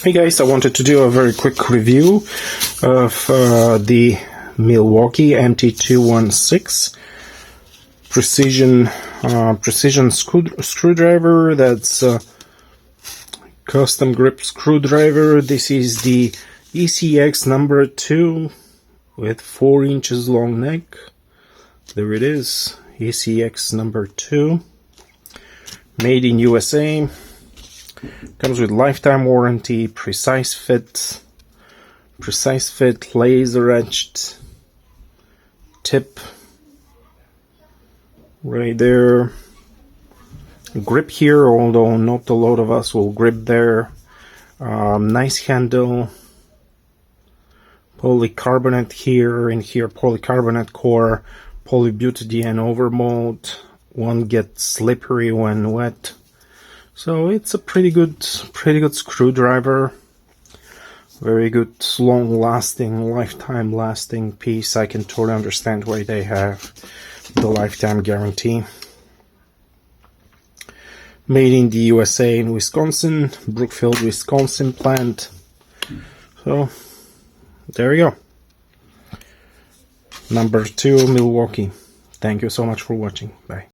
Hey guys, I wanted to do a very quick review of the Milwaukee MT216 precision screwdriver. That's a custom grip screwdriver. This is the ECX number 2 with 4 inches long neck. There it is, ECX number 2, made in USA. Comes with lifetime warranty, precise fit, laser etched tip right there. Grip here, although not a lot of us will grip there. Nice handle. Polycarbonate here, and here polycarbonate core, polybutadiene overmold. Won't get slippery when wet. So it's a pretty good screwdriver. Very good, long-lasting, lifetime-lasting piece. I can totally understand why they have the lifetime guarantee. Made in the USA in Wisconsin, Brookfield, Wisconsin plant. So there you go. Number 2, Milwaukee. Thank you so much for watching. Bye.